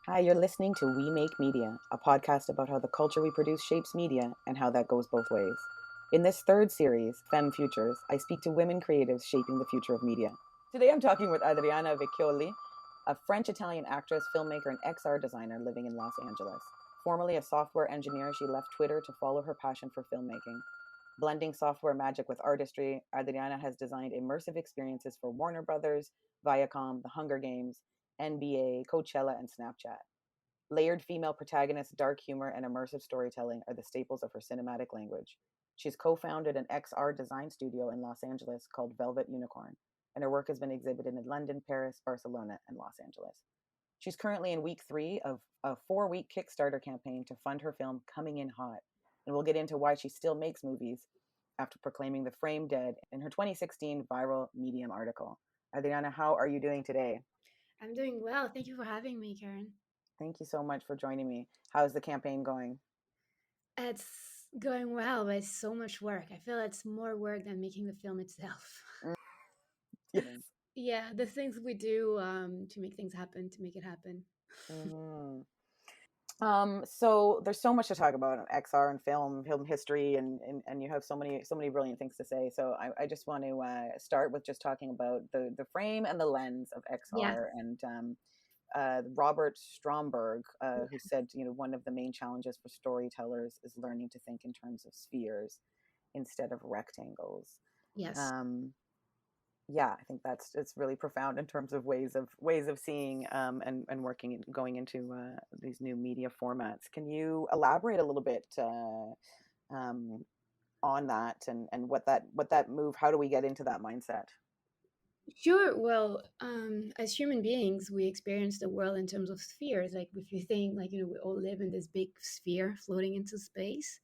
Hi, you're listening to We Make Media, a podcast about how the culture we produce shapes media and how that goes both ways. In this third series, Femme Futures, I speak to women creatives shaping the future of media. Today I'm talking with Adriana Vecchioli, a French-Italian actress, filmmaker, and XR designer living in Los Angeles. Formerly a software engineer, she left Twitter to follow her passion for filmmaking. Blending software magic with artistry, Adriana has designed immersive experiences for Warner Brothers, Viacom, The Hunger Games, NBA, Coachella, and Snapchat. Layered female protagonists, dark humor, and immersive storytelling are the staples of her cinematic language. She's co-founded an XR design studio in Los Angeles called Velvet Unicorn, and her work has been exhibited in London, Paris, Barcelona, and Los Angeles. She's currently in week 3 of a 4-week Kickstarter campaign to fund her film Coming in Hot, and we'll get into why she still makes movies after proclaiming the frame dead in her 2016 viral Medium article. Adriana, how are you doing today? I'm doing well. Thank you for having me, Karen. Thank you so much for joining me. How's the campaign going? It's going well, but it's so much work. I feel it's more work than making the film itself. Yes. Yeah, the things we do to make things happen, to make it happen. Hmm. So there's so much to talk about XR and film history, and you have so many brilliant things to say. So I just want to start with just talking about the frame and the lens of Yes. XR, and Robert Stromberg, who said, one of the main challenges for storytellers is learning to think in terms of spheres instead of rectangles. Yes. Um, yeah, I think it's really profound in terms of ways of seeing, and working and going into these new media formats. Can you elaborate a little bit um, on that, and what that move? How do we get into that mindset? Sure. Well, as human beings, we experience the world in terms of spheres. Like if you think, like we all live in this big sphere floating into space,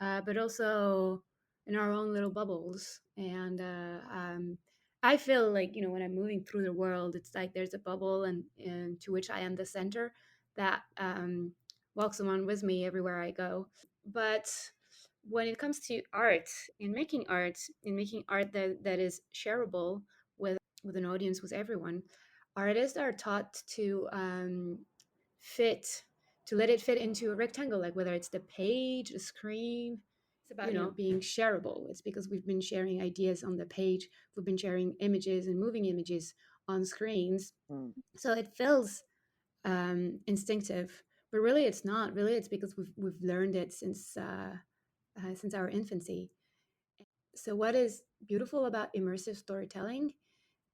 but also in our own little bubbles. And I feel like when I'm moving through the world, it's like there's a bubble, and to which I am the center that walks along with me everywhere I go. But when it comes to art, in making art that is shareable with an audience, with everyone, artists are taught to fit to let it fit into a rectangle, like whether it's the page, the screen. It's about being shareable. It's because we've been sharing ideas on the page, we've been sharing images and moving images on screens, Mm. so it feels instinctive, but really it's not. Really it's because we've learned it since our infancy. So what is beautiful about immersive storytelling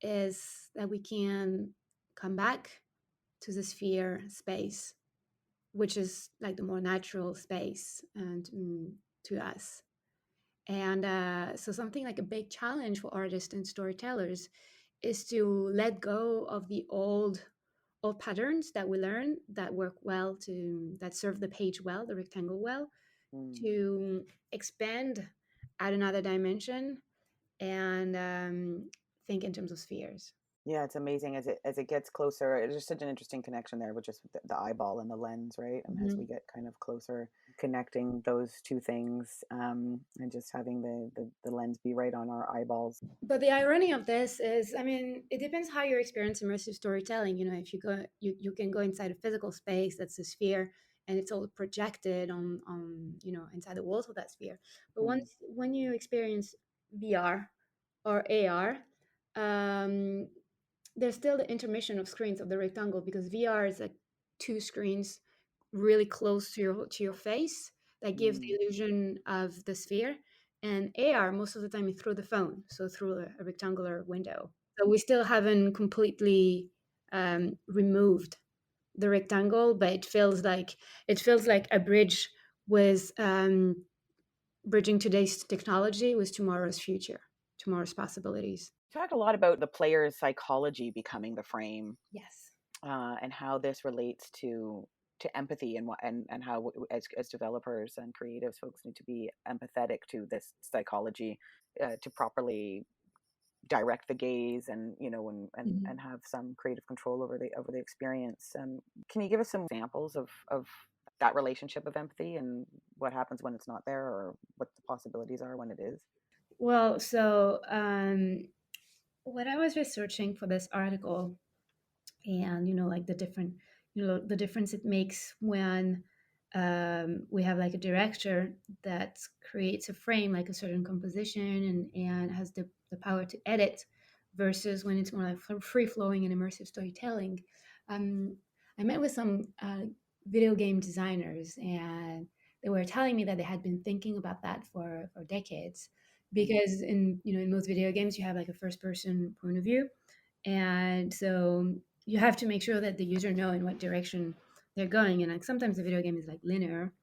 is that we can come back to the sphere space, which is like the more natural space and to us. And so something like a big challenge for artists and storytellers is to let go of the old patterns that we learn that work well, to that serve the page well, the rectangle well, Mm. to expand at another dimension and think in terms of spheres. Yeah, it's amazing as it gets closer. It's just such an interesting connection there with just the eyeball and the lens, right? And as we Mhm. get kind of closer, connecting those two things, and just having the lens be right on our eyeballs. But the irony of this is, I mean, it depends how you experience immersive storytelling. If you go, you can go inside a physical space that's a sphere, and it's all projected on inside the walls of that sphere. But Mm. once when you experience VR or AR, um, there's still the intermission of screens of the rectangle, because VR is like two screens really close to your face that gives the Mm. illusion of the sphere. And AR most of the time is through the phone, so through a rectangular window. So we still haven't completely removed the rectangle, but it feels like a bridge with bridging today's technology with tomorrow's future, tomorrow's possibilities. Talked a lot about the player's psychology becoming the frame, Yes. and how this relates to empathy, and how as developers and creatives, folks need to be empathetic to this psychology, to properly direct the gaze, and Mhm. have some creative control over the experience. Can you give us some examples of that relationship of empathy, and what happens when it's not there, or what the possibilities are when it is? Well, so when I was researching for this article, and like the different the difference it makes when we have like a director that creates a frame, like a certain composition, and has the power to edit, versus when it's more like free flowing and immersive storytelling. Um, I met with some video game designers, and they were telling me that they had been thinking about that for decades, because in most video games you have like a first person point of view, and so you have to make sure that the user know in what direction they're going. And like sometimes the video game is like linear,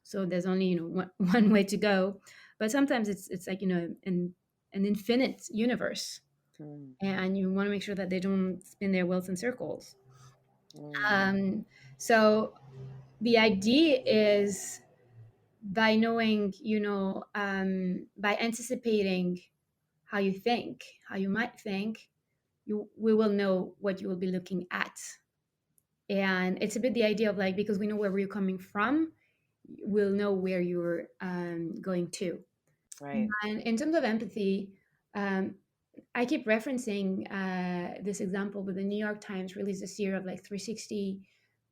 so there's only one way to go. But sometimes it's like an infinite universe, Mm. and you want to make sure that they don't spin their wheels in circles. Mm. So the idea is, by knowing, by anticipating how you think, how you might think, we will know what you will be looking at. And it's a bit the idea of like, because we know where we're coming from, we'll know where you're going to. Right. And in terms of empathy, um, I keep referencing this example, but the New York Times released this year of like 360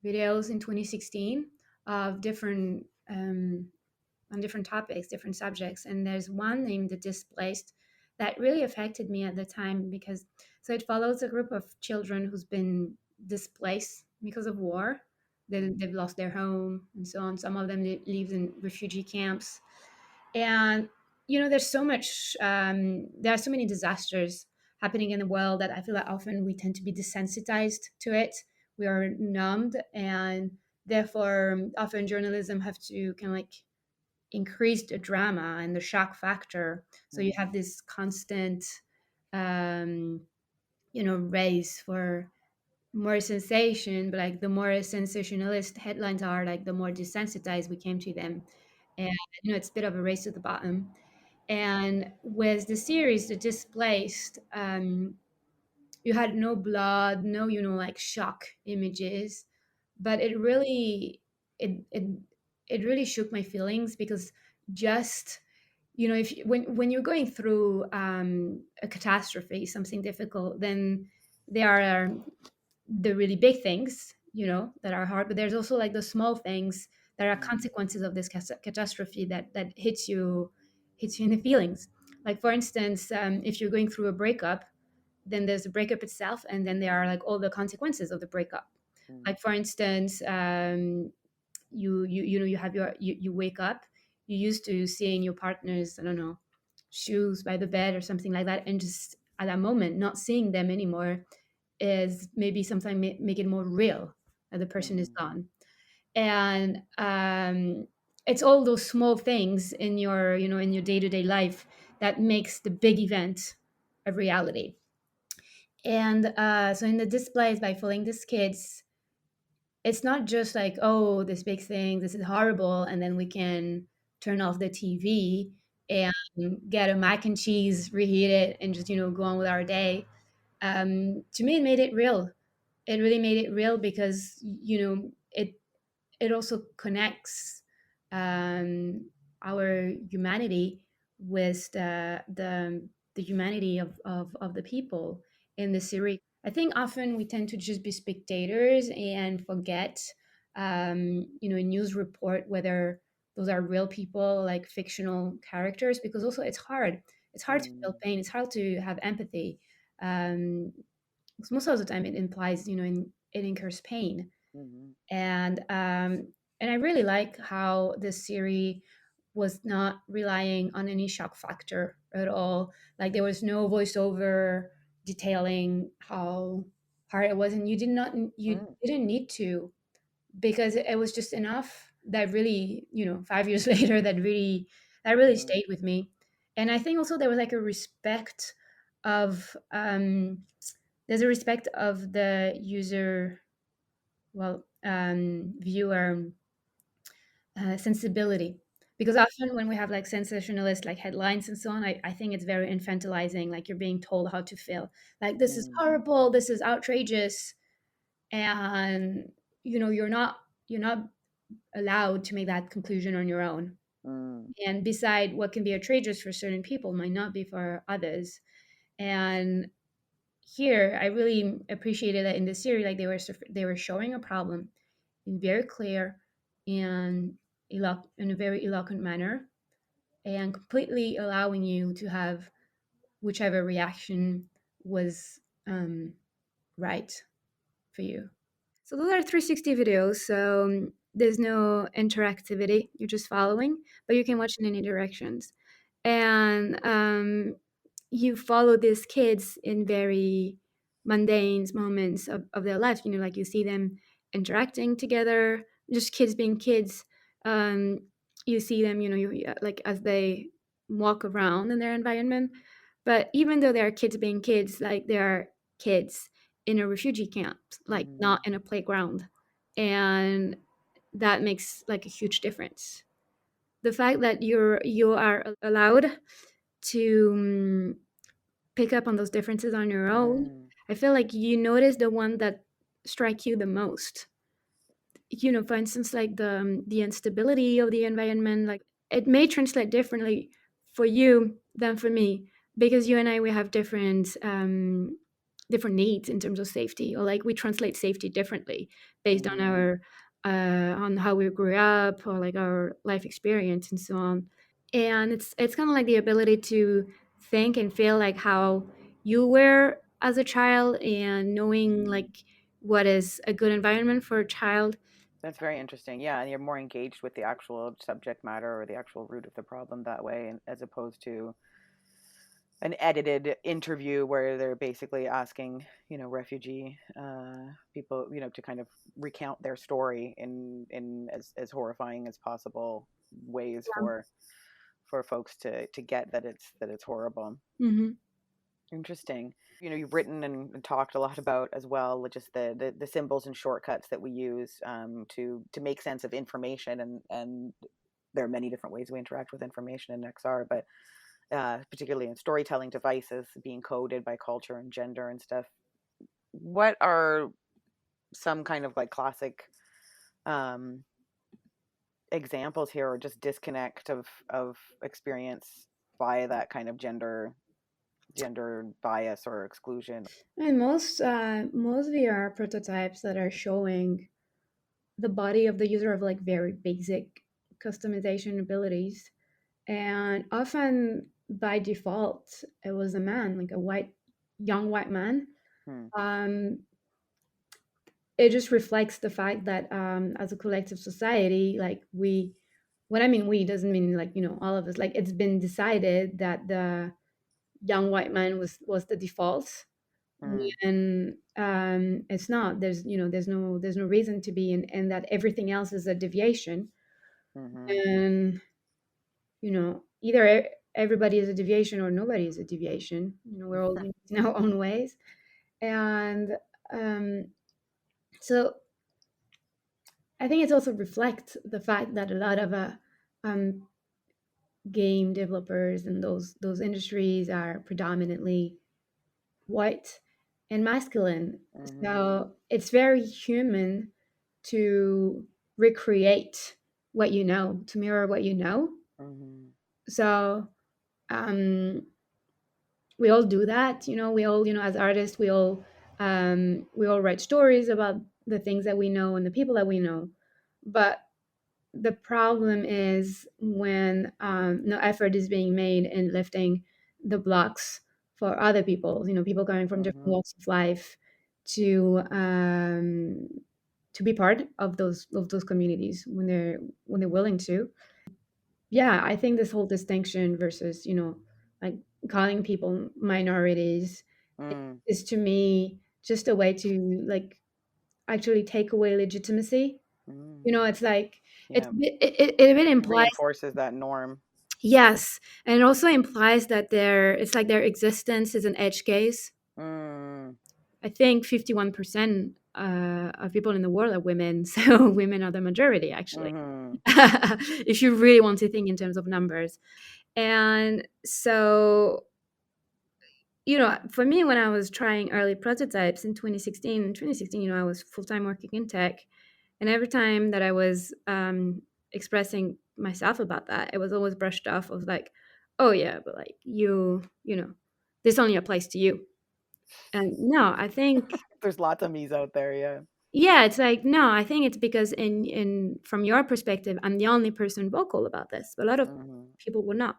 videos in 2016 of different on different topics, different subjects. And there's one named The Displaced that really affected me at the time, because so it follows a group of children who's been displaced because of war. They've lost their home and so on. Some of them live in refugee camps. And, there's so much, there are so many disasters happening in the world that I feel like often we tend to be desensitized to it. We are numbed, and therefore often journalism have to kind of like increase the drama and the shock factor. So you Mm. have this constant, um, race for more sensation, but like the more sensationalist headlines are, like the more desensitized we came to them. And it's a bit of a race to the bottom. And with the series The Displaced, you had no blood, no like shock images, but it really shook my feelings, because just if when you're going through a catastrophe, something difficult, then there are the really big things that are hard, but there's also like the small things that are Mm. consequences of this catastrophe that hits you in the feelings. Like for instance, if you're going through a breakup, then there's the breakup itself, and then there are like all the consequences of the breakup. Mm. Like for instance, you have you wake up, you used to seeing your partner's, I don't know, shoes by the bed or something like that, and just at that moment not seeing them anymore is maybe sometimes make it more real that the person is Mm. gone. And it's all those small things in your in your day-to-day life that makes the big event a reality. And so in the displays, by following these kids, it's not just like, oh, this big thing, this is horrible, and then we can turn off the TV and get a mac and cheese, reheat it, and just go on with our day. To me, it made it real. It really made it real, because it also connects our humanity with the humanity of the people in the series. I think often we tend to just be spectators and forget, a news report, whether those are real people, like fictional characters, because also it's hard. It's hard to feel Mm. pain. It's hard to have empathy. Um, 'Cause most of the time it implies, it incurs pain. Mhm. And I really like how this series was not relying on any shock factor at all. Like there was no voiceover detailing how hard it was, and you Mm. didn't need to, because it was just enough that really 5 years later that really Mhm. stayed with me. And I think also there was like a respect of there's a respect of the user, well, viewer sensibility, because often when we have like sensationalist like headlines and so on, I think it's very infantilizing, like you're being told how to feel, like this is Mm. horrible, this is outrageous, and you're not allowed to make that conclusion on your own. Mm. And beside, what can be outrageous for certain people might not be for others. And here I really appreciated that in the series, like they were showing a problem in very clear and in a very eloquent manner, and completely allowing you to have whichever reaction was right for you. So those are 360 videos. So there's no interactivity. You're just following, but you can watch in any directions. And you follow these kids in very mundane moments of their life. You know, like you see them interacting together, just kids being kids. Um, you see them, you know, like as they walk around in their environment. But even though they are kids being kids, like they are kids in a refugee camp, like Mm-hmm. not in a playground. And that makes like a huge difference. The fact that you are allowed to pick up on those differences on your own, Mm. I feel like you notice the one that strike you the most. You know, for instance, like the instability of the environment, like it may translate differently for you than for me, because you and I, we have different needs in terms of safety, or like we translate safety differently based on Mm-hmm. our on how we grew up, or like our life experience and so on. And it's kind of like the ability to think and feel like how you were as a child, and knowing like what is a good environment for a child. That's very interesting. Yeah, and you're more engaged with the actual subject matter or the actual root of the problem that way, and as opposed to an edited interview where they're basically asking, refugee people, to kind of recount their story in as horrifying as possible ways for folks to get that it's horrible. Hmm. Interesting. You've written and talked a lot about as well, just the symbols and shortcuts that we use to make sense of information, and there are many different ways we interact with information in XR, but particularly in storytelling devices being coded by culture and gender and stuff. What are some kind of like classic um, examples here, or just disconnect of experience by that kind of gender bias or exclusion? And most VR prototypes that are showing the body of the user of like very basic customization abilities, and often by default it was a man, like a young white man. Hmm. um, it just reflects the fact that as a collective society, like we, what I mean we doesn't mean like, you know, all of us, like it's been decided that the young white man was the default, Hmm. when it's not. There's, you know, there's no reason to be, and that everything else is a deviation. Hmm. And you know, either everybody is a deviation or nobody is a deviation. You know, we're all unique in our own ways. And um, so I think it also reflects the fact that a lot of um, game developers and those industries are predominantly white and masculine. Hmm. So it's very human to recreate what you know, to mirror what you know. Hmm. So um, we all do that. You know, we all, you know, as artists, we all write stories about the things that we know and the people that we know. But the problem is when no effort is being made in lifting the blocks for other people. You know, people coming from different Hmm. walks of life to be part of those communities when they're willing to. Yeah, I think this whole distinction versus, you know, like calling people minorities Mm. is to me just a way to like actually take away legitimacy. Mm. You know, it's like Yeah, it a bit implies, reinforces that norm. yes, and it also implies that it's like their existence is an edge case. Mm. I think 51% of people in the world are women, so women are the majority actually. Hmm. If you really want to think in terms of numbers. And so, you know, for me, when I was trying early prototypes in 2016, you know, I was full time working in tech. And every time that I was expressing myself about that, it was always brushed off of like, oh, yeah, but like you know, this only applies to you. And no, I think There's lots of me's out there, yeah. yeah, it's like no, I think it's because in from your perspective, I'm the only person vocal about this. A lot of Mhm. people would not.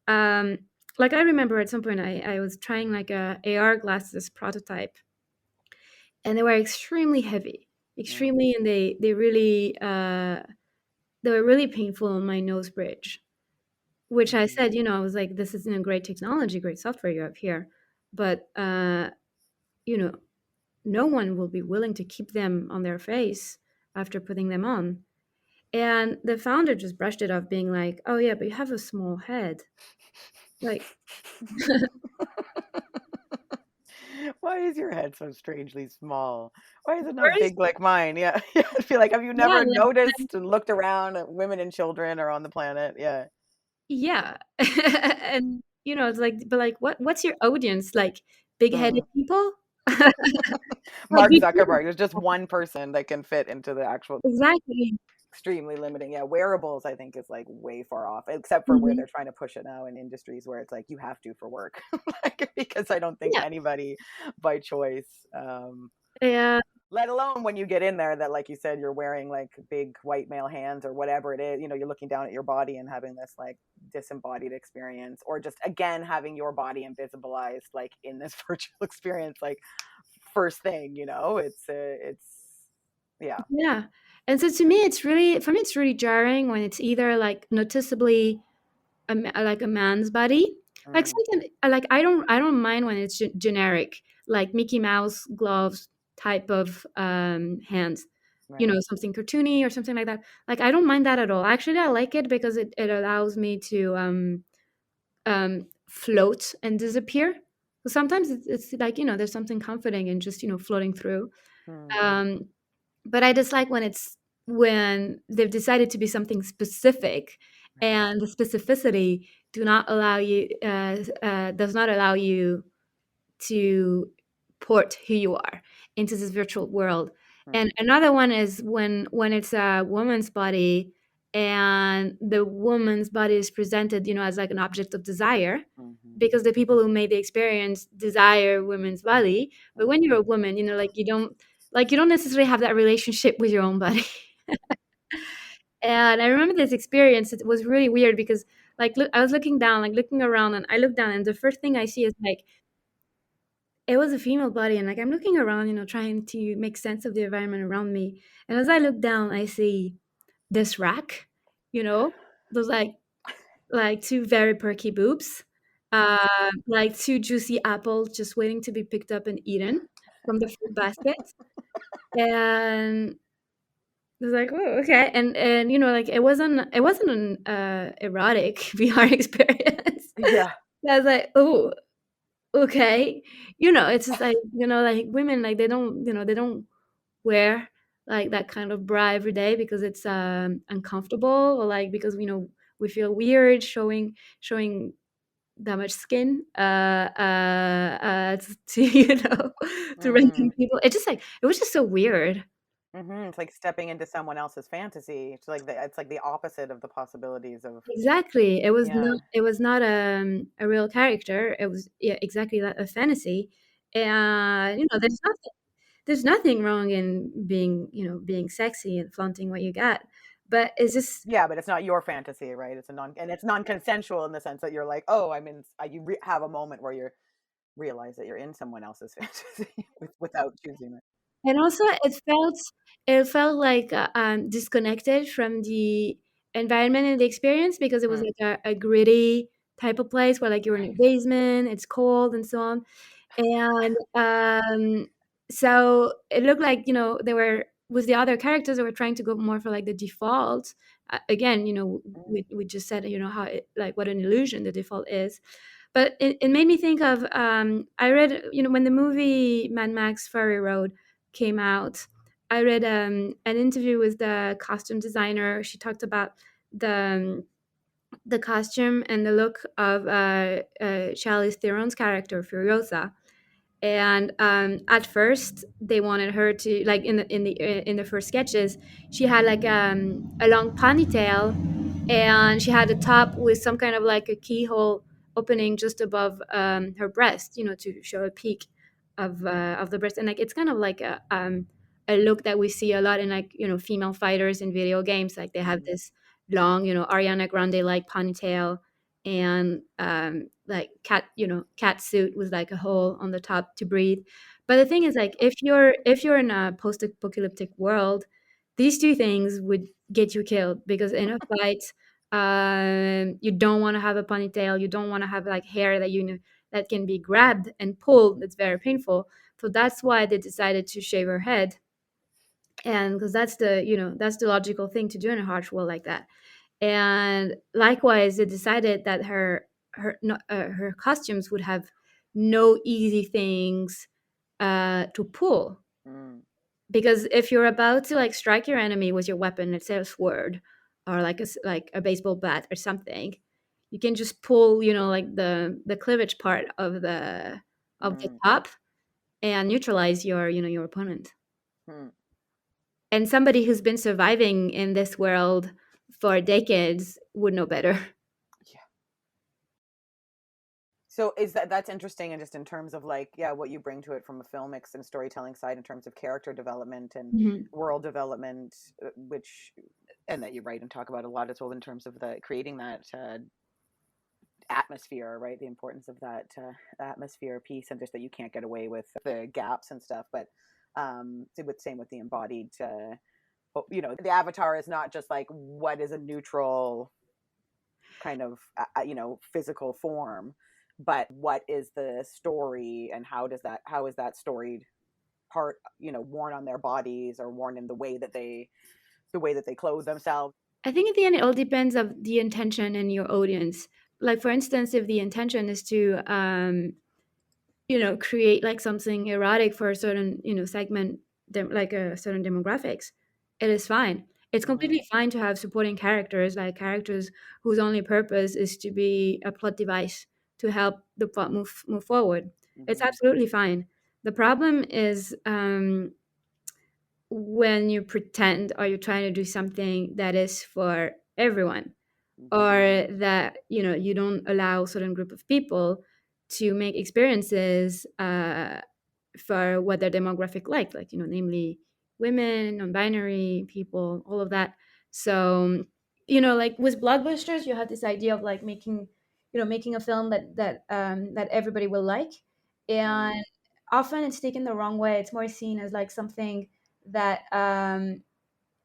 Um, like I remember at some point I was trying like a AR glasses prototype, and they were extremely heavy, Mm. extremely, and they were really painful on my nose bridge. Which I Mhm. said, I was like, this is great technology, great software you have here, but you know, no one will be willing to keep them on their face after putting them on. And the founder just brushed it off, being like, "Oh yeah, but you have a small head." Like, Why is your head so strangely small? Why is it not first, big like mine? Yeah. Yeah. I feel like, have you yeah, never noticed and looked around at women and children are on the planet? Yeah. yeah, and it's like, but like, what's your audience like? Big-headed Mm. people? Like, Mark Zuckerberg, there's just one person that can fit into the actual exactly. extremely limiting. Yeah, wearables I think is like way far off, except for where Mhm. they're trying to push it now in industries where it's like you have to for work. Like, because I don't think Yeah, anybody by choice, yeah, let alone when you get in there that, like you said, you're wearing like big white male hands or whatever it is, you're looking down at your body and having this like disembodied experience, or just again having your body invisibilized like in this virtual experience, like first thing, it's yeah. yeah. And so to me, for me, it's really jarring when it's either like noticeably like a man's body. Like Mm, something like I don't mind when it's generic, like Mickey Mouse gloves type of hands, right. something cartoony or something like that. Like I don't mind that at all. Actually, I like it because it allows me to float and disappear. So sometimes it's like there's something comforting in just floating through. Mm, Um, but I dislike when they've decided to be something specific, right. and the specificity does not allow you to port who you are into this virtual world. And Mm, another one is when it's a woman's body, and the woman's body is presented, as like an object of desire, mhm, because the people who made the experience desire women's body. But when mhm, you're a woman, like you don't necessarily have that relationship with your own body. And I remember this experience. It was really weird because like look, I was looking down, like looking around, and I look down, and the first thing I see is like it was a female body, and like I'm looking around, trying to make sense of the environment around me. And as I look down, I see this rack, those like two very perky boobs, like two juicy apples just waiting to be picked up and eaten from the fruit basket. And I was like, oh, okay. And like it wasn't an erotic VR experience. yeah. I was like, oh, okay. It's just like, like women, like they don't wear like that kind of bra every day because it's uncomfortable, or like because we feel weird showing that much skin to to random Mhm, people. It was just so weird. mhm, it's like stepping into someone else's fantasy. It's like the opposite of the possibilities of Exactly. yeah. It was not a real character. It was, yeah, exactly that, a fantasy. And there's nothing wrong in being sexy and flaunting what you got. But it's just Yeah, but it's not your fantasy, right? It's non-consensual in the sense that you're like, "Oh, I'm in," have a moment where you realize that you're in someone else's fantasy without choosing it. and also it felt like disconnected from the environment and the experience, because it was Mm, like a gritty type of place where like you're in a right. basement, it's cold and so on. And so it looked like they were with the other characters, they were trying to go more for like the default. Again, Mm, we just said how like what an illusion the default is. But it made me think of I read when the movie Mad Max Fury Road came out. I read an interview with the costume designer. She talked about the costume and the look of Charlize Theron's character Furiosa. And at first they wanted her to, like, in the first sketches, she had like a long ponytail, and she had a top with some kind of like a keyhole opening just above her breast, to show a peak of the breast, and like it's kind of like a look that we see a lot in like female fighters in video games. Like they have this long Ariana Grande like ponytail, and like cat suit with like a hole on the top to breathe. But the thing is, like if you're in a post-apocalyptic world, these two things would get you killed, because in a fight, you don't want to have a ponytail, you don't want to have like hair that that can be grabbed and pulled. It's very painful. So that's why they decided to shave her head, and because that's the logical thing to do in a harsh world like that. And likewise, they decided that her costumes would have no easy things to pull, Mm. because if you're about to like strike your enemy with your weapon, let's say a sword or like like a baseball bat or something, you can just pull like the cleavage part of the Mm. top and neutralize your opponent. Mm. And somebody who's been surviving in this world for decades would know better. Yeah. So that's interesting, and just in terms of like, yeah, what you bring to it from a filmics and storytelling side in terms of character development and Mhm. world development, which, and that you write and talk about a lot as well in terms of the creating that atmosphere, right? The importance of that atmosphere piece, and just that you can't get away with the gaps and stuff. But same with the embodied. The avatar is not just like what is a neutral kind of physical form, but what is the story, and how is that storied part worn on their bodies, or worn in the way that they clothe themselves. I think at the end, it all depends of the intention and your audience. Like for instance, if the intention is to create like something erotic for a certain segment, like a certain demographics, it is fine. It's Mm-hmm. completely fine to have supporting characters, like characters whose only purpose is to be a plot device to help the plot move forward. It's Mm-hmm. absolutely fine. The problem is when you pretend, or you're trying to do something that is for everyone, Mm-hmm. or that you don't allow a certain group of people to make experiences for what their demographic like namely women, non-binary people, all of that. So like with blockbusters, you have this idea of like making a film that everybody will like, Mm-hmm. and often it's taken the wrong way. It's more seen as like something that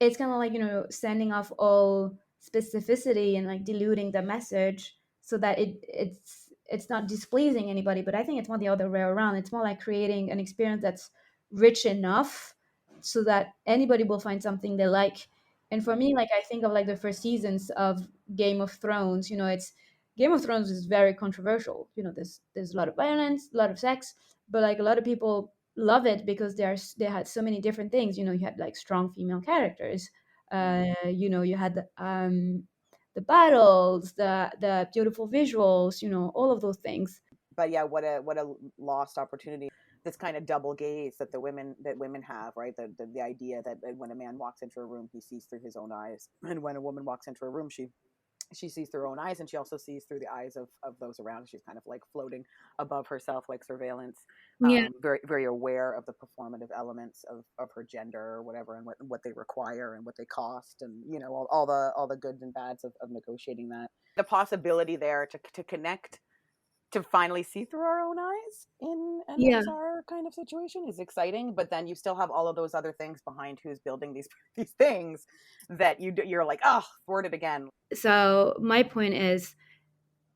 it's kind of like sending off all specificity and like diluting the message, so that it's not displeasing anybody. But I think it's more the other way around. It's more like creating an experience that's rich enough so that anybody will find something they like. And for me, like I think of like the first seasons of Game of Thrones. It's Game of Thrones is very controversial. There's a lot of violence, a lot of sex, but like a lot of people love it because they had so many different things. You had like strong female characters. You had the battles, the beautiful visuals. All of those things. But yeah, what a lost opportunity. This kind of double gaze that women have, right? The idea that when a man walks into a room, he sees through his own eyes, and when a woman walks into a room, she sees through her own eyes, and she also sees through the eyes of those around. She's kind of like floating above herself, like surveillance, Yeah. very very aware of the performative elements of her gender or whatever, and what they require and what they cost, and all the goods and bads of negotiating that. The possibility there to connect, to finally see through our own eyes in an Yeah. avatar kind of situation is exciting, but then you still have all of those other things behind who's building these things that you're like, oh, thwart it again. So my point is,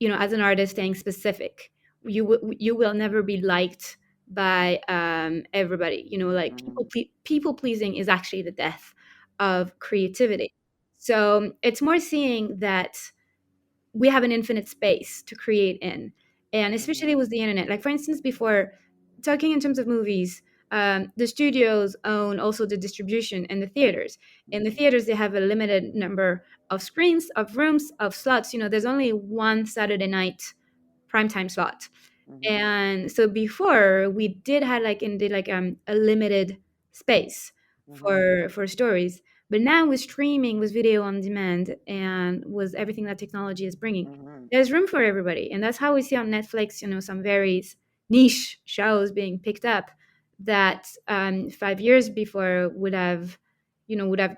as an artist, staying specific. You will never be liked by everybody. Like Mm-hmm. people pleasing is actually the death of creativity. So it's more seeing that we have an infinite space to create in, and especially Mm-hmm. with the internet. Like for instance, before, talking in terms of movies, the studios own also the distribution and the theaters. In the Mm-hmm. theaters, they have a limited number of screens, of rooms, of slots. There's only one Saturday night primetime slot. Mm-hmm. And so before, we did had like indeed like a limited space Mm-hmm. for stories. But now with streaming, with video on demand, and with everything that technology is bringing, Mm-hmm. there's room for everybody. And that's how we see on Netflix, some varies. niche shows being picked up that 5 years before would have, would have,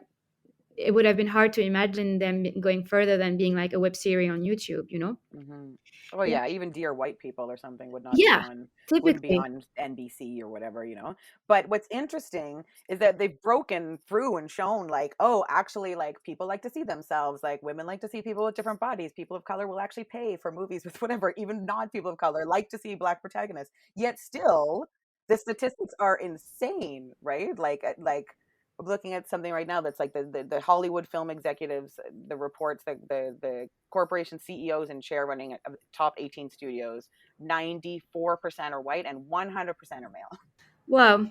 it would have been hard to imagine them going further than being like a web series on YouTube. Hmm. Oh yeah, even Dear White People or something would not be Yeah, on, wouldn't be typically. on NBC or whatever. But what's interesting is that they've broken through and shown like, oh, actually, like people like to see themselves, like women like to see people with different bodies, people of color will actually pay for movies with whatever, even non people of color like to see black protagonists. Yet still, the statistics are insane, right? Like I'm looking at something right now that's like the Hollywood film executives, the reports that the corporation CEOs and chair running top 18 studios, 94% are white and 100% are male. Wow.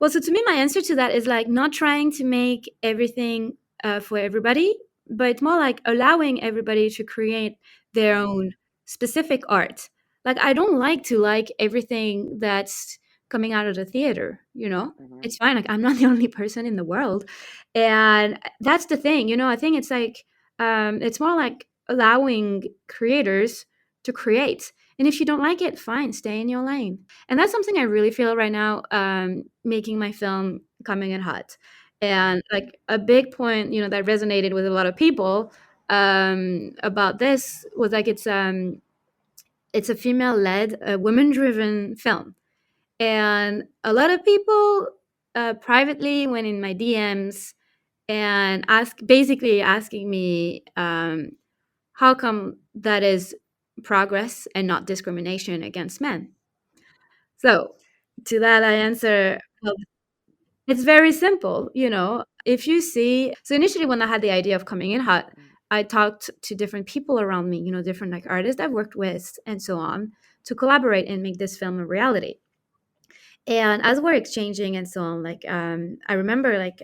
Well, so to me, my answer to that is like not trying to make everything for everybody, but it's more like allowing everybody to create their own specific art. Like, I don't like to like everything that's coming out of the theater. Mm-hmm. It's fine. Like, I'm not the only person in the world. And that's the thing. I think it's like, it's more like allowing creators to create. And if you don't like it, fine, stay in your lane. And that's something I really feel right now, making my film Coming in Hot. And like a big point, that resonated with a lot of people about this was like it's a female-led, women-driven film, and a lot of people privately went in my DMs and basically asking me, how come that is progress and not discrimination against men. So to that, I answer, well, it's very simple. If you see, so initially when I had the idea of Coming in Hot, I talked to different people around me, different like artists I've worked with and so on, to collaborate and make this film a reality. And as we're exchanging and so on, like, I remember like,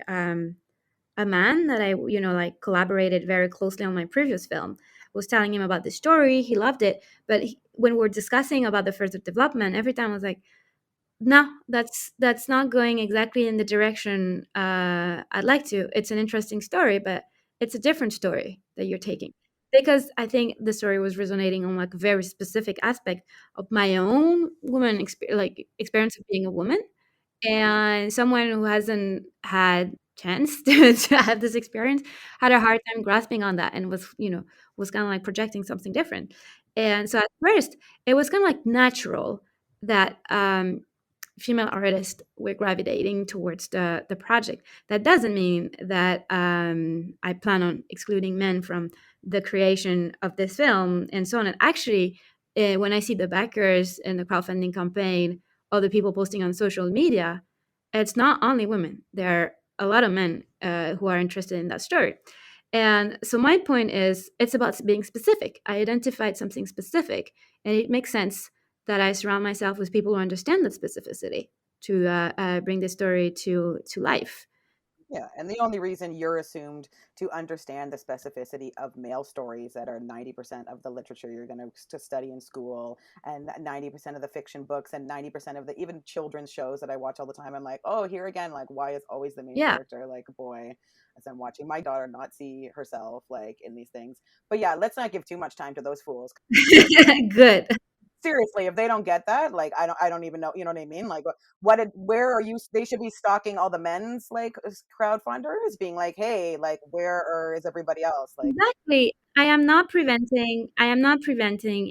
a man that I, like collaborated very closely on my previous film, was telling him about the story. He loved it. But when we're discussing about the further development, every time I was like, no, that's not going exactly in the direction I'd like to. It's an interesting story, but it's a different story that you're taking. Because I think the story was resonating on like a very specific aspect of my own like experience of being a woman, and someone who hasn't had chance to have this experience had a hard time grasping on that, and was kind of like projecting something different. And so at first it was kind of like natural that female artists were gravitating towards the project. That doesn't mean that I plan on excluding men from the creation of this film and so on. And actually, when I see the backers in the crowdfunding campaign, or the people posting on social media, it's not only women. There are a lot of men who are interested in that story. And so my point is, it's about being specific. I identified something specific, and it makes sense that I surround myself with people who understand that specificity to bring this story to life. Yeah, and the only reason you're assumed to understand the specificity of male stories that are 90% of the literature you're going to study in school, and 90% of the fiction books, and 90% of the even children's shows that I watch all the time, I'm like, oh, here again, like, why is always the main Yeah. character like a boy? As I'm watching my daughter not see herself like in these things. But yeah, let's not give too much time to those fools. Good. Seriously, if they don't get that, like I don't even know, you know what I mean? Like where are you, they should be stalking all the men's like crowdfunders, being like, "Hey, like is everybody else?" Like Exactly. I am not preventing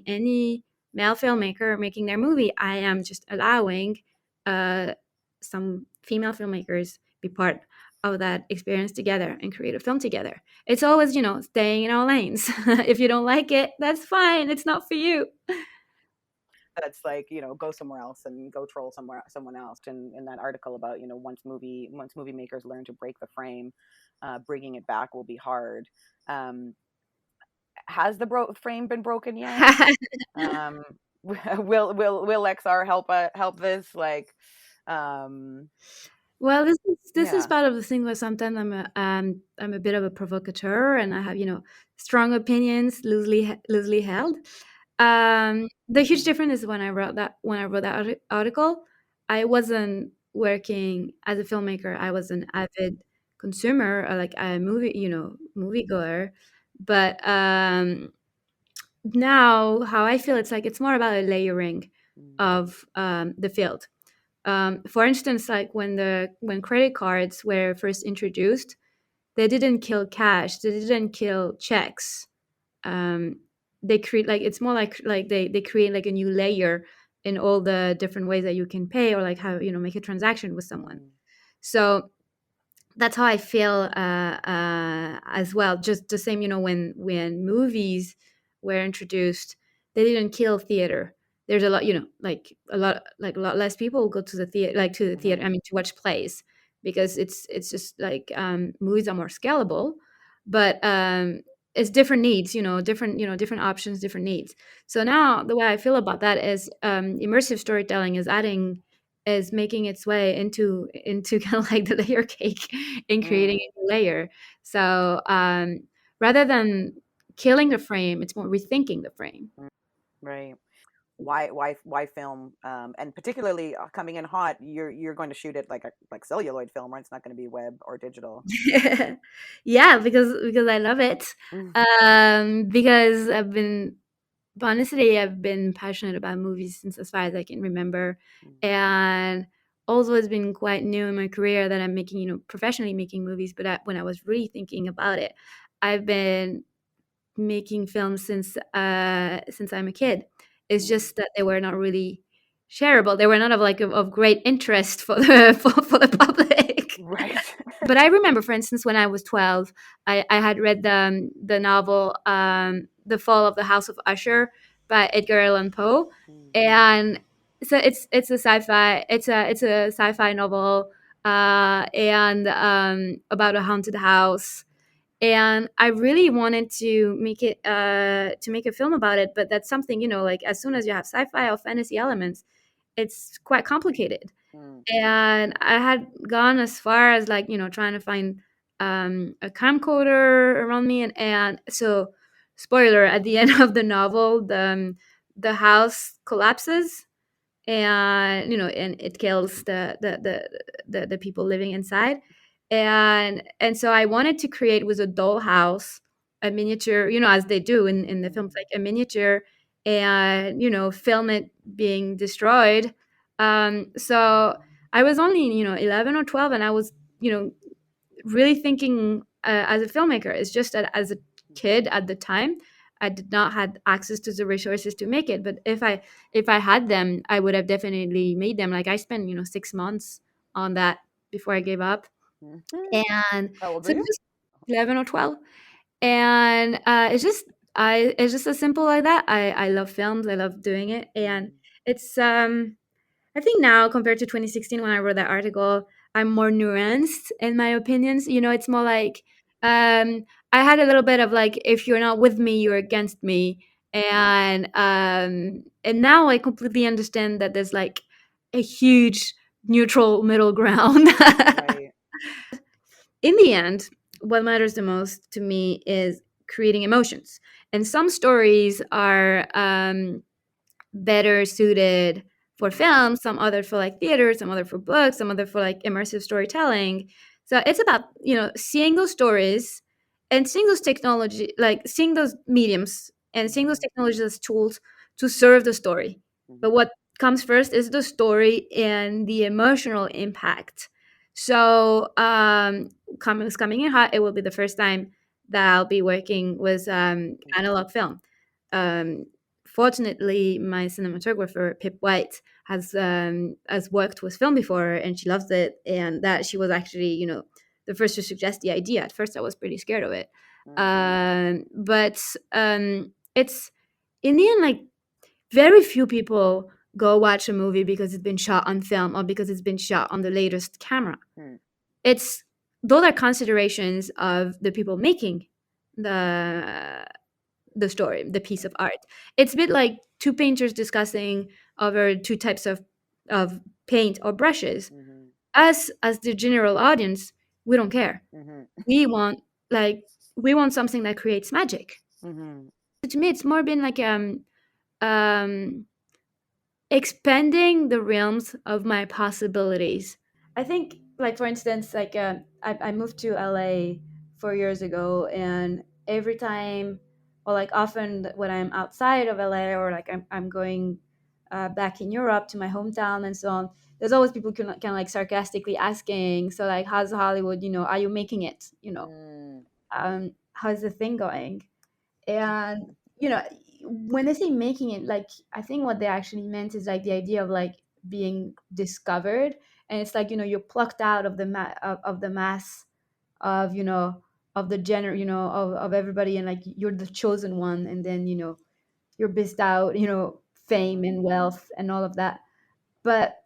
any male filmmaker making their movie. I am just allowing uh, some female filmmakers be part of that experience together and create a film together. It's always, staying in our lanes. If you don't like it, that's fine. It's not for you. that's like, go somewhere else and go troll someone else. And in that article about, once movie makers learn to break the frame, bringing it back will be hard. Um has the frame been broken yet? Um will XR help this, like, um Well, this is yeah. part of the thing where sometimes I'm a bit of a provocateur, and I have, strong opinions, loosely held. The huge Mhm. difference is when I wrote that article, I wasn't working as a filmmaker. I was an avid consumer, or like a moviegoer. But now, how I feel, it's like it's more about a layering of the field. For instance, like when credit cards were first introduced, they didn't kill cash, they didn't kill checks. um, they create like it's more like they create like a new layer in all the different ways that you can pay, or like how make a transaction with someone. So that's how I feel as well. Just the same, when movies were introduced, they didn't kill theater. There's a lot, like a lot less people go to the theater, I mean, to watch plays, because it's just like movies are more scalable, but it's different needs, different options, different needs. So now the way I feel about that is immersive storytelling is making its way into kind of like the layer cake in creating a new layer. So rather than killing the frame, it's more rethinking the frame. Right. Why film? And particularly coming in hot, you're going to shoot it like celluloid film, right? It's not going to be web or digital. Yeah, because I love it. Because I've been passionate about movies since as far as I can remember. And also it's been quite new in my career that I'm making, professionally making movies. But when I was really thinking about it, I've been making films since I'm a kid. It's just that they were not really shareable. They were not of great interest for the for the public. Right. But I remember, for instance, when I was 12, I had read the novel "The Fall of the House of Usher" by Edgar Allan Poe, and so it's a sci-fi it's a sci-fi novel, and about a haunted house. And I really wanted to make a film about it, but that's something, like as soon as you have sci-fi or fantasy elements, it's quite complicated. And I had gone as far as like, trying to find a camcorder around me, and so spoiler, at the end of the novel, the house collapses, and and it kills the people living inside. And so I wanted to create with a dollhouse, a miniature, as they do in the films, like a miniature, and film it being destroyed. So I was only 11 or 12, and I was really thinking as a filmmaker. It's just that as a kid at the time, I did not have access to the resources to make it. But if I had them, I would have definitely made them. Like I spent 6 months on that before I gave up. And How old were so you? just 11 or 12. And it's just as simple like that. I love films. I love doing it. And it's I think now, compared to 2016 when I wrote that article, I'm more nuanced in my opinions. It's more like I had a little bit of like, if you're not with me, you're against me. And now I completely understand that there's like a huge neutral middle ground. Right. In the end, what matters the most to me is creating emotions. And some stories are better suited for film, some other for like theater, some other for books, some other for like immersive storytelling. So it's about, seeing those stories and seeing those technology, like seeing those mediums and seeing those technologies as tools to serve the story. But what comes first is the story and the emotional impact. So coming in hot, it will be the first time that I'll be working with analog film. Um, Fortunately, my cinematographer Pip White has worked with film before, and she loves it. And that she was actually, the first to suggest the idea. At first, I was pretty scared of it, but it's in the end, like, very few people go watch a movie because it's been shot on film or because it's been shot on the latest camera. It's Those are considerations of the people making the the story, the piece of art. It's a bit like two painters discussing over two types of paint or brushes. Us, as the general audience, we don't care. We want like we want something that creates magic. To me, it's more been like um expanding the realms of my possibilities. I think, like, for instance, like I moved to LA 4 years ago, and every time, or like often when I'm outside of LA, or like I'm going back in Europe to my hometown and so on, there's always people kind of like sarcastically asking, so like, how's Hollywood? Are you making it? Mm. How's the thing going? And when they say making it, like, I think what they actually meant is like the idea of like being discovered, and it's like you're plucked out of the of the mass of of the gener of everybody, and like you're the chosen one, and then you're bissed out, fame and wealth and all of that. But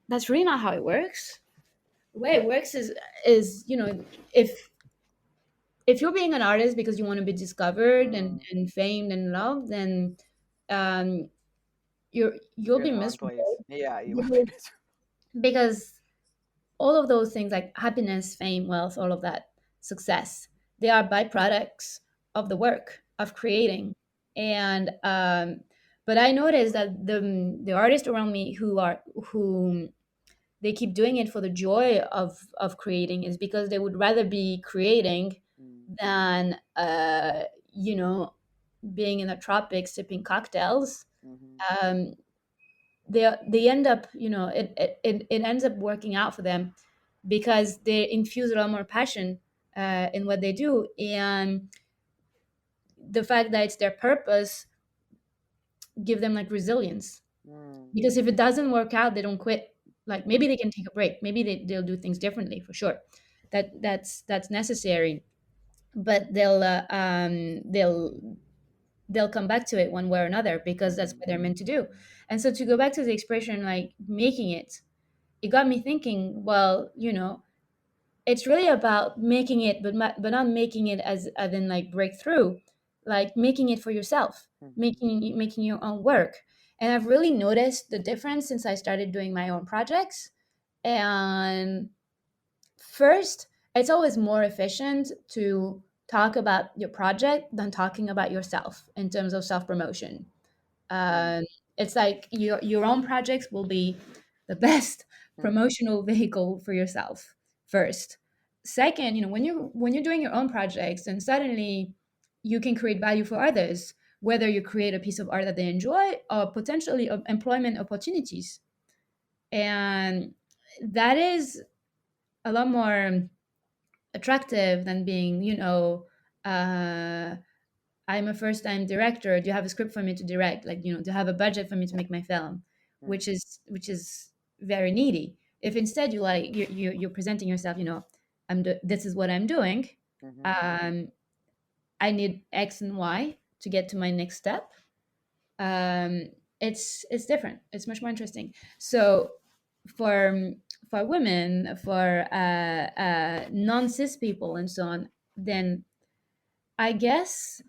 that's really not how it works. The way it works is if you're being an artist because you want to be discovered Mm. and famed and loved, then um, you'll You're in be the wrong place. miserable Yeah, you would be because miserable. because all of those things like happiness, fame, wealth, all of that, success, they are byproducts of the work of creating. And but I noticed that the artists around me who they keep doing it for the joy of creating is because they would rather be creating Mm. than you know being in the tropics sipping cocktails. Mm-hmm. um, they end up, it ends up working out for them because they infuse a lot more passion in what they do, and the fact that it's their purpose give them like resilience, Mm. because if it doesn't work out they don't quit. Like maybe they can take a break, maybe they'll do things differently for sure, that's necessary, but they'll come back to it one way or another because that's Mm-hmm. what they're meant to do. And so to go back to the expression like making it got me thinking, well, it's really about making it, but not making it as in like breakthrough, like making it for yourself, Mm-hmm. making your own work. And I've really noticed the difference since I started doing my own projects. And first, it's always more efficient to talk about your project than talking about yourself in terms of self promotion. Mm. um, it's like your own projects will be the best Mm. promotional vehicle for yourself first. Second, when you're doing your own projects, and suddenly you can create value for others, whether you create a piece of art that they enjoy or potentially employment opportunities. And that is a lot more attractive than being, uh, I'm a first time director. Do you have a script for me to direct? Like, do you have a budget for me to make my film? Mm. Which is very needy. If instead you're presenting yourself, this is what I'm doing. Mm-hmm. Um, I need X and Y to get to my next step. Um, it's different. It's much more interesting. So for for women, for non cis people, and so on, then I guess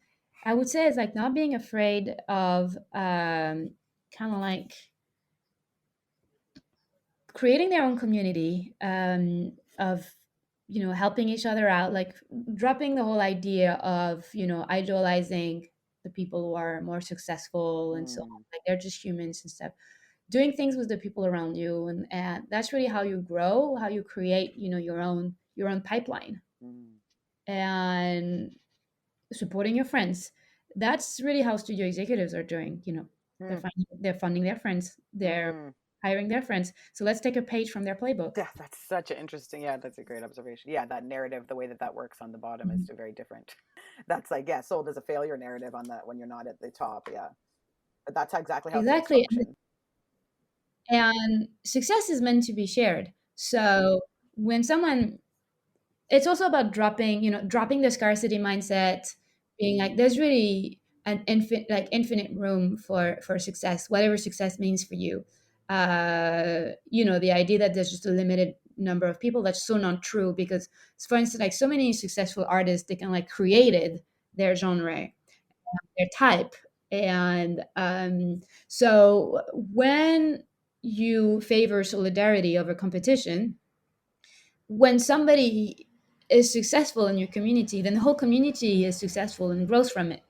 I would say it's like not being afraid of kind of like creating their own community, of helping each other out, like dropping the whole idea of idolizing the people who are more successful and so on. Mm. Like they're just humans and stuff. Doing things with the people around you, and that's really how you grow, how you create your own pipeline. Mm. And supporting your friends. That's really how studio executives are doing. Mm. They're funding their friends. They're Mm. hiring their friends. So let's take a page from their playbook. Yeah, that's such an interesting. Yeah, that's a great observation. Yeah, that narrative, the way that that works on the bottom is Mhm. very different. That's like, yeah, sold as a failure narrative on that when you're not at the top. Yeah, but that's exactly how things Exactly. function. And success is meant to be shared. So when someone, it's also about dropping the scarcity mindset, being like there's really an infinite room for success, whatever success means for you. The idea that there's just a limited number of people, that's so not true, because for instance, like so many successful artists, they can like created their genre, their type. And so when you favor solidarity over competition, when somebody is successful in your community, then the whole community is successful and grows from it.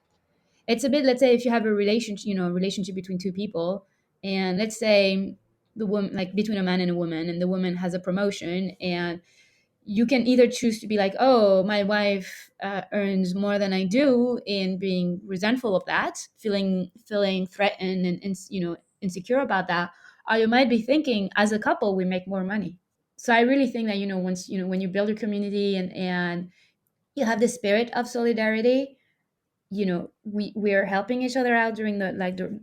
It's a bit, let's say, if you have a relationship between two people, and let's say the woman, like between a man and a woman, and the woman has a promotion, and you can either choose to be like, oh, my wife earns more than I do, and being resentful of that, feeling threatened, and insecure about that, or you might be thinking, as a couple, we make more money. So I really think that, once, when you build your community, and you have the spirit of solidarity, we're helping each other out during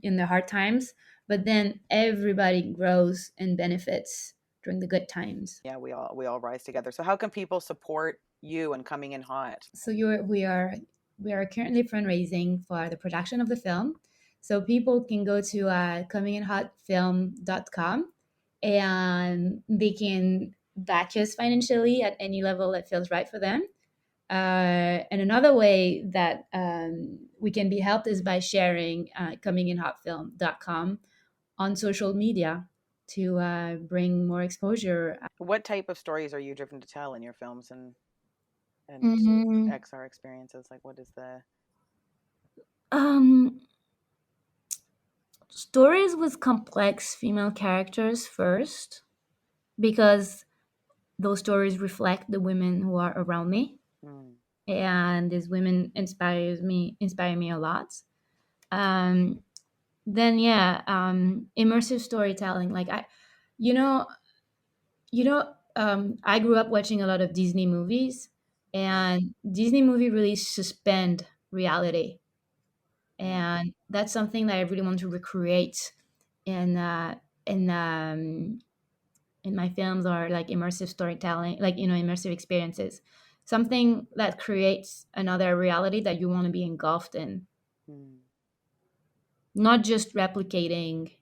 in the hard times, but then everybody grows and benefits during the good times. Yeah, we all rise together. So how can people support you and Coming in Hot? So we are currently fundraising for the production of the film. So people can go to cominginhotfilm.com, and they can back us financially at any level that feels right for them. And another way that we can be helped is by sharing cominginhotfilm.com on social media to bring more exposure. What type of stories are you driven to tell in your films and Mhm. XR experiences? Like, what is the Um, Stories with complex female characters first, because those stories reflect the women who are around me, mm, and these women inspire me a lot. Um, then yeah, immersive storytelling. Like you know, I grew up watching a lot of Disney movies, and Disney movie really suspend reality, mm, and that's something that I really want to recreate in in um, in my films, or like immersive storytelling, like immersive experiences, something that creates another reality that you want to be engulfed in, mm. not just replicating,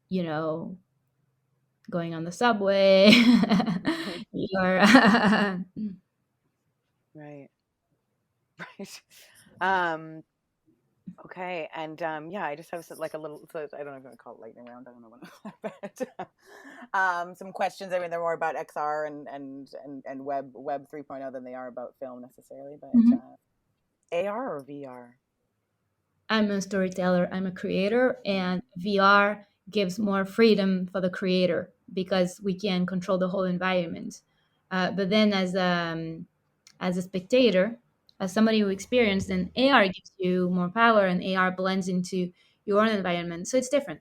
you know, going on the subway. or Right. Right. Um, okay. And yeah, I just have like a little, so I don't know if I'm gonna call it lightning round. I don't know what, but some questions. I mean, they're more about XR and web 3.0 than they are about film necessarily, but Mhm. AR or VR? I'm a storyteller, I'm a creator, and VR gives more freedom for the creator because we can control the whole environment. But then, as a spectator, as somebody who experienced, then AR gives you more power, and AR blends into your own environment. So it's different.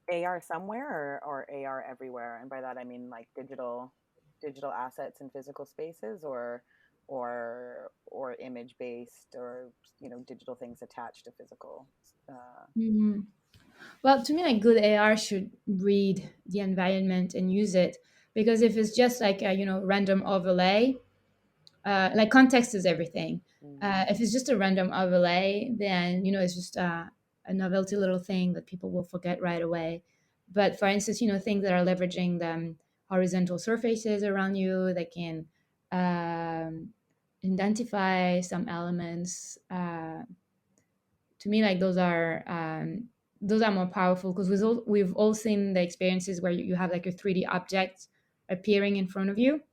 AR somewhere or AR everywhere? And by that I mean like digital assets in physical spaces, or image based, or digital things attached to physical. Uh, Mhm. Well, to me, like good AR should read the environment and use it, because if it's just like a random overlay, like context is everything. mm, If it's just a random overlay, then it's just a novelty little thing that people will forget right away. But for instance, things that are leveraging the horizontal surfaces around you, that can um, identify some elements. To me, like those are more powerful, because we've all seen the experiences where you have like a 3D object appearing in front of you,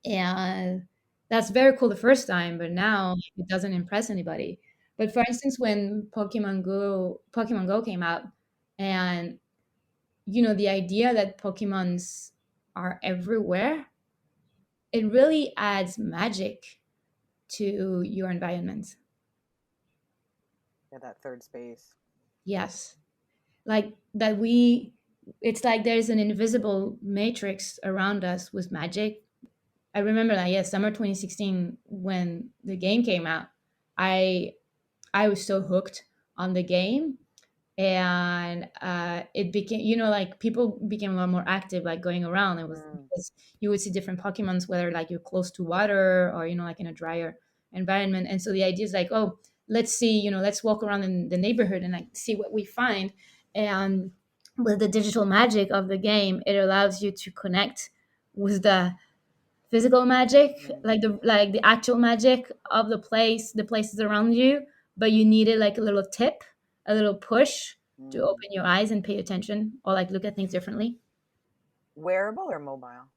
and that's very cool the first time, but now it doesn't impress anybody. But for instance, when Pokemon Go came out, and the idea that Pokemons are everywhere, it really adds magic to your environment. yeah, that third space. Yes, like that we it's like there's an invisible matrix around us with magic. I remember that, yes, summer 2016 when the game came out. I i was so hooked on the game, and it became, like people became a lot more active, like going around. It was Mm, because you would see different Pokemons, whether like you're close to water, or like in a drier environment. And so the idea is like, oh, let's see, let's walk around in the neighborhood and like see what we find. And with the digital magic of the game, it allows you to connect with the physical magic, mm, like the actual magic of the places around you, but you needed like a little tip, a little push to mm. open your eyes and pay attention, or like look at things differently. Wearable or mobile?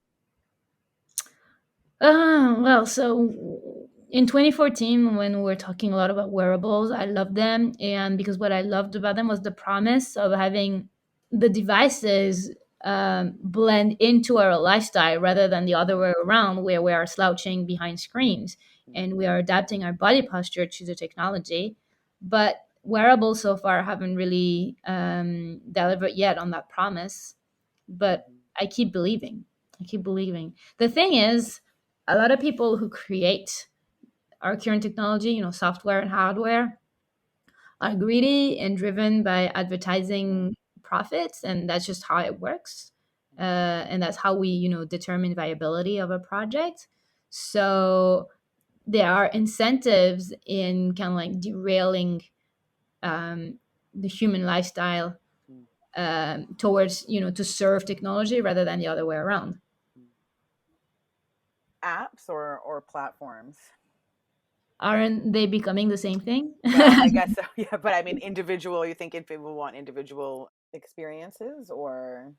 Well, so in 2014, when we were talking a lot about wearables, I loved them. And because what I loved about them was the promise of having the devices blend into our lifestyle rather than the other way around, where we are slouching behind screens Mm, and we are adapting our body posture to the technology. But wearables so far haven't really delivered yet on that promise, but I keep believing. I keep believing. The thing is, a lot of people who create our current technology, software and hardware, are greedy and driven by advertising profits, and that's just how it works. And that's how we, determine viability of a project. So there are incentives in kind of like derailing the human lifestyle towards, to serve technology rather than the other way around. Apps or platforms? Aren't they becoming the same thing? Well, I guess so. Yeah, but I mean, individual. You think if people want individual experiences, or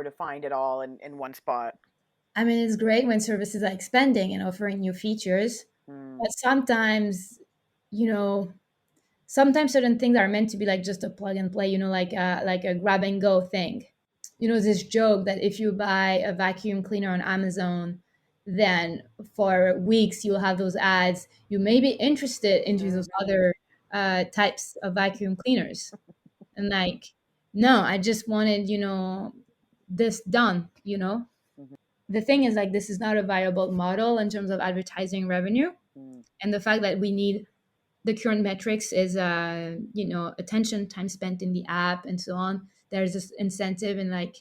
to find it all in one spot? I mean, it's great when services are expanding and offering new features, Mm, but sometimes, you know, sometimes certain things are meant to be like just a plug and play, like a grab and go thing. This joke that if you buy a vacuum cleaner on Amazon, then for weeks you'll have those ads. You may be interested into those mhm, other types of vacuum cleaners. And like, no, I just wanted, this done. mhm, The thing is, like, this is not a viable model in terms of advertising revenue. mm, And the fact that we need the current metrics is attention, time spent in the app, and so on. There's this incentive in like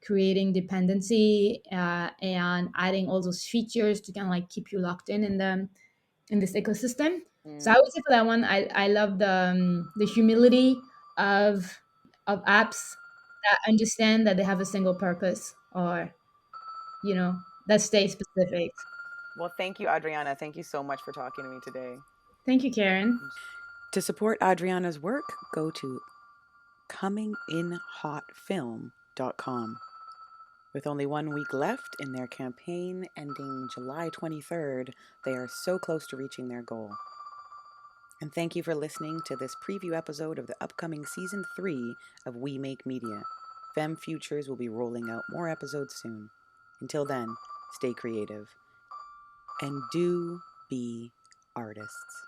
creating dependency and adding all those features to kind of like keep you locked in this ecosystem. So I mm. would say for that one, I love the humility of apps that understand that they have a single purpose, or that stay specific. Well, thank you, Adriana. Thank you so much for talking to me today. Thank you, Karen. To support Adriana's work, go to COMININHOTFilm.com. With only 1 week left in their campaign ending July 23rd, they are so close to reaching their goal. And thank you for listening to this preview episode of the upcoming Season 3 of WeMakeMedia. Femme Futures will be rolling out more episodes soon. Until then, stay creative. And do be artists.